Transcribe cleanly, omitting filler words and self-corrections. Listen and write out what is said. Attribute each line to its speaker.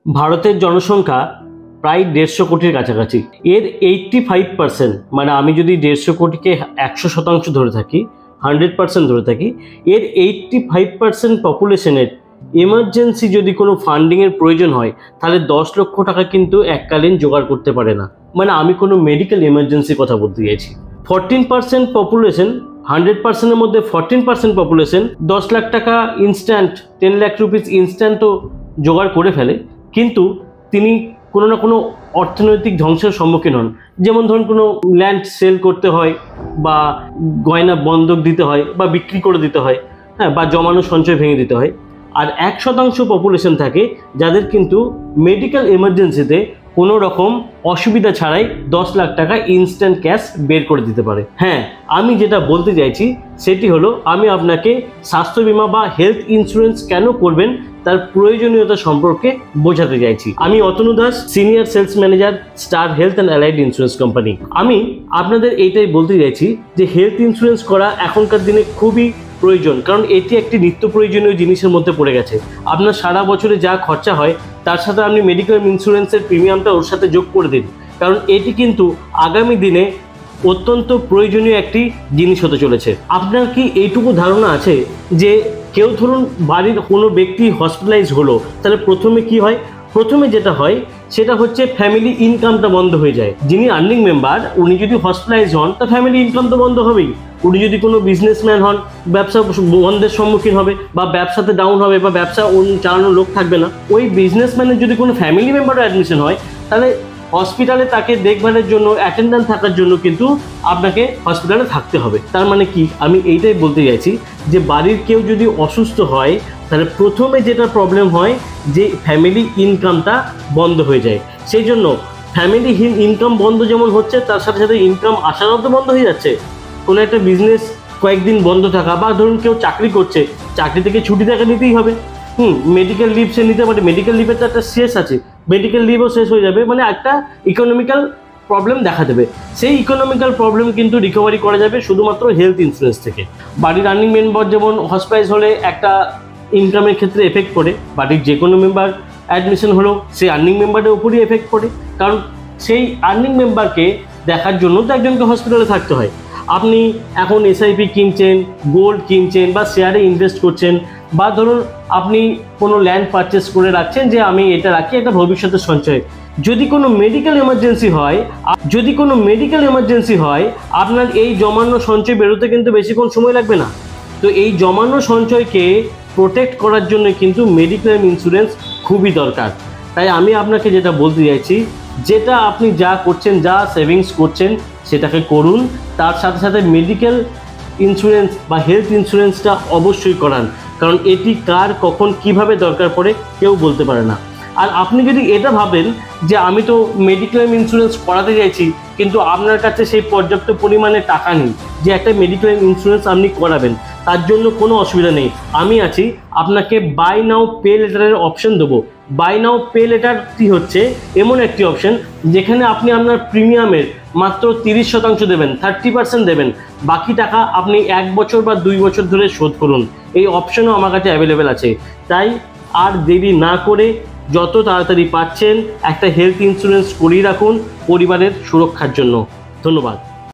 Speaker 1: ভারতের জনসংখ্যা প্রায় 150 কোটির কাছাকাছি। এর 85% মানে আমি যদি 150 কোটিকে 100% ধরে থাকি, 100% ধরে থাকি, এর 85% পপুলেশনের এমার্জেন্সি যদি কোনো ফান্ডিংয়ের প্রয়োজন হয় তাহলে 10 লক্ষ টাকা কিন্তু এককালীন জোগাড় করতে পারে না। মানে আমি কোনো মেডিকেল এমার্জেন্সি কথা বলতে চাইছি। 14% পপুলেশন, 100%-এর মধ্যে 14% পপুলেশন 10 লাখ টাকা ইনস্ট্যান্ট, 10 লাখ রুপিস ইনস্ট্যান্টও জোগাড় করে ফেলে, কিন্তু তিনি কোনো না কোনো অর্থনৈতিক ধ্বংসের সম্মুখীন হন। যেমন ধরুন কোনো ল্যান্ড সেল করতে হয়, বা গয়না বন্ধক দিতে হয়, বা বিক্রি করে দিতে হয়, হ্যাঁ, বা জমানো সঞ্চয় ভেঙে দিতে হয়। আর 1% পপুলেশন থাকে যাদের কিন্তু মেডিকেল এমার্জেন্সিতে কোনো রকম অসুবিধা ছাড়াই 10 লাখ টাকা ইনস্ট্যান্ট ক্যাশ বের করে দিতে পারে। হ্যাঁ, আমি যেটা বলতে চাইছি সেটি হলো, আমি আপনাকে স্বাস্থ্য বীমা বা হেলথ ইন্স্যুরেন্স কেন করবেন তার প্রয়োজনীয়তা সম্পর্কে বোঝাতে চাইছি। আমি Atanu Das, senior sales manager, star health and allied insurance company. আমি আপনাদের এইটাই বলতে চাইছি যে হেলথ ইন্স্যুরেন্স করা এখনকার দিনে খুবই প্রয়োজন, কারণ এটি একটি নিত্য প্রয়োজনীয় জিনিসের মধ্যে পড়ে গেছে। আপনার সারা বছরে যা খরচা হয় তার সাথে আপনি মেডিকেল ইন্স্যুরেন্সের প্রিমিয়ামটা ওর সাথে যোগ করে দিন, কারণ এটি কিন্তু আগামী দিনে অত্যন্ত প্রয়োজনীয় একটি জিনিস হতে চলেছে। আপনার কি এইটুকু ধারণা আছে যে কেউ ধরুন বাড়ির কোনো ব্যক্তি হসপিটালাইজ হলো, তাহলে প্রথমে কি হয়? প্রথমে যেটা হয় সেটা হচ্ছে ফ্যামিলি ইনকামটা বন্ধ হয়ে যায়। যিনি আর্নিং মেম্বার উনি যদি হসপিটালাইজ হন তা ফ্যামিলি ইনকাম তো বন্ধ হবেই। উনি যদি কোনো বিজনেসম্যান হন, ব্যবসা বন্ধের সম্মুখীন হবে, বা ব্যবসাতে ডাউন হবে, বা ব্যবসা চালানোর লোক থাকবে না। ওই বিজনেসম্যানের যদি কোনো ফ্যামিলি মেম্বারও অ্যাডমিশন হয়, তাহলে হসপিটালে তাকে দেখভালের জন্য, অ্যাটেন্ডেন্ট থাকার জন্য কিন্তু আপনাকে হসপিটালে থাকতে হবে। তার মানে কি, আমি এইটাই বলতে চাইছি যে বাড়ির কেউ যদি অসুস্থ হয় তাহলে প্রথমে যেটা প্রবলেম হয় যে ফ্যামিলি ইনকামটা বন্ধ হয়ে যায়। সেই জন্য ফ্যামিলি ইনকাম বন্ধ যেমন হচ্ছে, তার সাথে সাথে ইনকাম আসারও তো বন্ধ হয়ে যাচ্ছে। কোনো একটা বিজনেস কয়েকদিন বন্ধ থাকা, বা ধরুন কেউ চাকরি করছে, চাকরি থেকে ছুটি টাকা নিতেই হবে। মেডিকেল লিভ সে নিতে পারে, মেডিকেল লিভের তো একটা শেষ আছে, মেডিকেল লিভও শেষ হয়ে যাবে, মানে একটা ইকোনমিক্যাল প্রবলেম দেখা দেবে। সেই ইকোনমিক্যাল প্রবলেম কিন্তু রিকভারি করা যাবে শুধুমাত্র হেলথ ইন্স্যুরেন্স থেকে। বাড়ির রানিং মেম্বার যেমন হসপিটালাইজ হলে একটা ইনকামের ক্ষেত্রে এফেক্ট পড়ে, বাড়ির যে কোনো মেম্বার অ্যাডমিশন হলো সেই আর্নিং মেম্বারের উপরই এফেক্ট পড়ে, কারণ সেই আর্নিং মেম্বারকে দেখার জন্য তো একজনকে হসপিটালে থাকতে হয়। আপনি এখন এসআইপি কিনছেন, গোল্ড কিনছেন, বা শেয়ারে ইনভেস্ট করছেন, বা ধরুন আপনি কোনো ল্যান্ড পারচেস করে রাখছেন যে আমি এটা রাখি একটা ভবিষ্যতের সঞ্চয়। যদি কোনো মেডিকেল এমার্জেন্সি হয় আপনার এই জমানো সঞ্চয় বেরোতে কিন্তু বেশিক্ষণ সময় লাগবে না। তো এই জমানো সঞ্চয়কে প্রোটেক্ট করার জন্য কিন্তু মেডিক্লেম ইন্স্যুরেন্স খুবই দরকার। তাই আমি আপনাকে যেটা বলতে চাইছি, যেটা আপনি যা করছেন, যা সেভিংস করছেন সেটাকে করুন, তার সাথে সাথে মেডিকেল ইন্স্যুরেন্স বা হেলথ ইন্স্যুরেন্সটা অবশ্যই করান, কারণ এটি কার কখন কিভাবে দরকার পড়ে কেউ বলতে পারে না। আর আপনি যদি এটা ভাবেন যে আমি তো মেডিক্লেম ইন্স্যুরেন্স করাতে চাইছি কিন্তু আপনার কাছে সেই পর্যাপ্ত পরিমাণে টাকা নেই যে একটা মেডিক্লেম ইন্স্যুরেন্স আপনি করাবেন, তার জন্য কোনো অসুবিধা নেই। আমি আছি, আপনাকে বাই নাও পে লেটারের অপশন দেবো। বাই নাও পে লেটারটি হচ্ছে এমন একটি অপশন যেখানে আপনি আপনার প্রিমিয়ামের মাত্র 30% দেবেন, 30% দেবেন, বাকি টাকা আপনি 1 বছর বা 2 বছর ধরে শোধ করুন। এই অপশনও আমার কাছে অ্যাভেলেবেল আছে। তাই আর দেরি না করে যত তাড়াতাড়ি পাচ্ছেন একটা হেলথ ইন্স্যুরেন্স করিয়ে রাখুন পরিবারের সুরক্ষার জন্য। ধন্যবাদ।